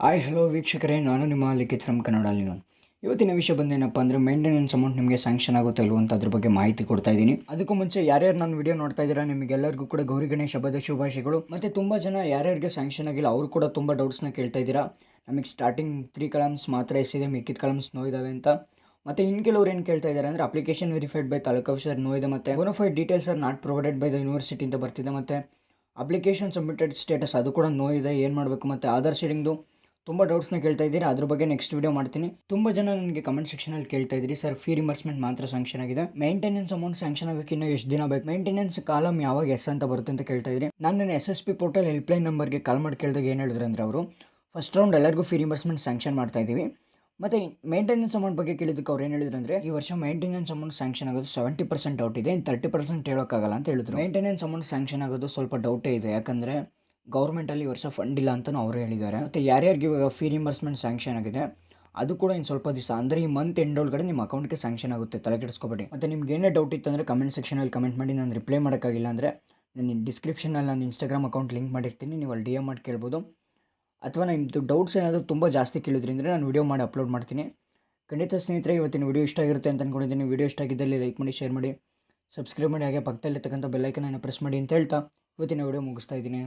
Hi hello ವೀಕ್ಷಕರೇ, ನಾನು ನಿಮ್ಮ ಲಿಖಿತ್ ಫ್ರಮ್ ಕನ್ನಡ. ಇವತ್ತಿನ ವಿಷಯ ಬಂದೇನಪ್ಪ ಅಂದರೆ ಮೇಂಟೆನೆನ್ಸ್ ಅಮೌಂಟ್ ನಿಮಗೆ ಸ್ಯಾಂಕ್ಷನ್ ಆಗುತ್ತಾ ಇಲ್ವ ಅಂತ ಅದ್ರ ಬಗ್ಗೆ ಮಾಹಿತಿ ಕೊಡ್ತಾ ಇದ್ದೀನಿ. ಅದಕ್ಕೂ ಮುಂಚೆ ಯಾರ್ಯಾರು ನಾನು ವಿಡಿಯೋ ನೋಡ್ತಾ ಇದ್ದೀರಾ ನಿಮಗೆಲ್ಲರಿಗೂ ಕೂಡ ಗೌರಿ ಗಣೇಶ ಹಬ್ಬದ ಶುಭಾಶಯಗಳು. ಮತ್ತು ತುಂಬ ಜನ ಯಾರ್ಯಾರಿಗೆ ಸ್ಯಾಂಕ್ಷನ್ ಆಗಿಲ್ಲ ಅವರು ಕೂಡ ತುಂಬ ಡೌಟ್ಸ್ನ ಕೇಳ್ತಾ ಇದ್ದೀರಾ. ನಮಗೆ ಸ್ಟಾರ್ಟಿಂಗ್ 3 ಕಾಲಮ್ಸ್ ಮಾತ್ರ ಎಷ್ಟಿದೆ, ಮಿಕ್ಕಿದ ಕಾಲಮ್ಸ್ ನೋ ಇದಾವೆ ಅಂತ. ಮತ್ತು ಇನ್ನು ಕೆಲವರು ಏನು ಕೇಳ್ತಾ ಇದ್ದಾರೆ ಅಂದರೆ application verified by taluk officer no ಇದೆ, ಮತ್ತು bonafide details are not provided by the university ಅಂತ ಬರ್ತಿದೆ. ಮತ್ತು ಅಪ್ಲಿಕೇಶನ್ ಸಬ್ಮಿಟೆಡ್ ಸ್ಟೇಟಸ್ ಅದು ಕೂಡ ನೋ ಇದೆ, ಏನು ಮಾಡಬೇಕು. ಮತ್ತು ಆಧಾರ್ ಶೇರಿಂಗ್ದು ತುಂಬ ಡೌಟ್ಸ್ನ ಕೇಳ್ತಾ ಇದ್ದೀರಾ. ಅದ್ರ ಬಗ್ಗೆ ನೆಕ್ಸ್ಟ್ ವಿಡಿಯೋ ಮಾಡ್ತೀನಿ. ತುಂಬ ಜನ ನನಗೆ ಕಮೆಂಟ್ ಸೆಕ್ಷನಲ್ಲಿ ಕೇಳ್ತಾ ಇದ್ದೀರಿ, ಸರ್ ಫೀ ರಿಮರ್ಸ್ಮೆಂಟ್ ಮಾತ್ರ ಸ್ಯಾಂಕ್ಷನ್ ಆಗಿದೆ, ಮೇಂಟೆನೆನ್ಸ್ ಅಮೌಂಟ್ ಸ್ಯಾಂಕ್ಷನ್ ಆಗೋಕ್ಕೆ ಇನ್ನೂ ಎಷ್ಟು ದಿನ ಬೇಕು, ಮೇಂಟೆನೆನ್ಸ್ ಕಾಲಮ್ ಯಾವಾಗ ಎಸ್ ಅಂತ ಬರುತ್ತೆ ಅಂತ ಕೇಳ್ತಾ ಇದ್ದೀರಿ. ನಾನು ನನ್ನ SSP ಪೋರ್ಟಲ್ ಹೆಲ್ಪ್ಲೈನ್ ನಂಬರ್ಗೆ ಕಾಲ್ ಮಾಡಿ ಕೇಳಿದಾಗ ಏನು ಹೇಳಿದ್ರು ಅಂದರೆ ಅವರು ಫಸ್ಟ್ ರೌಂಡ್ ಎಲ್ಲರಿಗೂ ಫೀ ರಿಮರ್ಸ್ಮೆಂಟ್ ಸ್ಯಾಂಕ್ಷನ್ ಮಾಡ್ತಾ ಇದ್ದೀವಿ. ಮತ್ತು ಮೇಂಟೆನೆನ್ಸ್ ಅಮೌಂಟ್ ಬಗ್ಗೆ ಕೇಳಿದ್ದಕ್ಕೆ ಅವ್ರು ಏನು ಹೇಳಿದ್ರು ಅಂದರೆ ಈ ವರ್ಷ ಮೇಂಟೆನೆನ್ಸ್ ಅಮೌಂಟ್ ಸ್ಯಾಂಕ್ಷನ್ ಆಗೋದು 70% ಡೌಟ್ ಇದೆ, ಇನ್ನು 30% ಹೇಳೋಕ್ಕಾಗಲ್ಲ ಅಂತ ಹೇಳಿದ್ರು. ಮೇಂಟೆನೆನ್ಸ್ ಅಮೌಂಟ್ ಸ್ಯಾಂಕ್ಷನ್ ಆಗೋದು ಸ್ವಲ್ಪ ಡೌಟೇ ಇದೆ, ಯಾಕಂದರೆ ಗೌರ್ಮೆಂಟಲ್ಲಿ ಈ ವರ್ಷ ಫಂಡ್ ಇಲ್ಲ ಅಂತಲೂ ಅವರು ಹೇಳಿದ್ದಾರೆ. ಮತ್ತು ಯಾರ್ಯಾರಿಗೆ ಇವಾಗ ಫೀ ರಿಮರ್ಸ್ಮೆಂಟ್ ಸ್ಯಾಂಕ್ಷನ್ ಆಗಿದೆ ಅದು ಕೂಡ ಇನ್ನು ಸ್ವಲ್ಪ ದಿವಸ ಅಂದರೆ ಈ ಮಂತ್ ಎಂಡ್ ಒಳಗಡೆ ನಿಮ್ಮ ಅಕೌಂಟ್ಗೆ ಸ್ಯಾಂಕ್ಷನ್ ಆಗುತ್ತೆ, ತಲೆ ಕೆಡಿಸ್ಕೋಬೇಡಿ. ಮತ್ತು ನಿಮ್ಗೆ ಏನೇ ಡೌಟ್ ಇತ್ತು ಅಂದರೆ ಕಮೆಂಟ್ ಸೆಕ್ಷನಲ್ಲಿ ಕಮೆಂಟ್ ಮಾಡಿ, ನಾನು ರಿಪ್ಲೈ ಮಾಡೋಕ್ಕಾಗಿಲ್ಲ ಅಂದರೆ ನಾನು ಡಿಸ್ಕ್ರಿಪ್ಷನಲ್ಲಿ ನಾನು ಇನ್ಸ್ಟಾಗ್ರಾಮ್ ಅಕೌಂಟ್ ಲಿಂಕ್ ಮಾಡಿರ್ತೀನಿ, ನೀವು ಅಲ್ಲಿ DM ಮಾಡಿ ಕೇಳ್ಬೋದು. ಅಥವಾ ನಿಮ್ಮದು ಡೌಟ್ಸ್ ಏನಾದರೂ ತುಂಬ ಜಾಸ್ತಿ ಕೇಳಿದ್ರಿಂದ ನಾನು ವಿಡಿಯೋ ಮಾಡಿ ಅಪ್ಲೋಡ್ ಮಾಡ್ತೀನಿ. ಖಂಡಿತ ಸ್ನೇಹಿತರೆ, ಇವತ್ತಿನ ವಿಡಿಯೋ ಇಷ್ಟ ಆಗಿರುತ್ತೆ ಅಂತ ಅಂದ್ಕೊಂಡಿದ್ದೀನಿ. ವಿಡಿಯೋ ಇಷ್ಟ ಆಗಿದ್ದಲ್ಲಿ ಲೈಕ್ ಮಾಡಿ, ಶೇರ್ ಮಾಡಿ, ಸಬ್ಸ್ಕ್ರೈಬ್ ಮಾಡಿ, ಹಾಗೆ ಪಕ್ಕದಲ್ಲಿರ್ತಕ್ಕಂಥ ಬೆಲ್ಲೈಕನನ್ನು ಪ್ರೆಸ್ ಮಾಡಿ ಅಂತ ಹೇಳ್ತಾ ಇವತ್ತಿನ ವಿಡಿಯೋ ಮುಗಿಸ್ತಾ ಇದ್ದೀನಿ.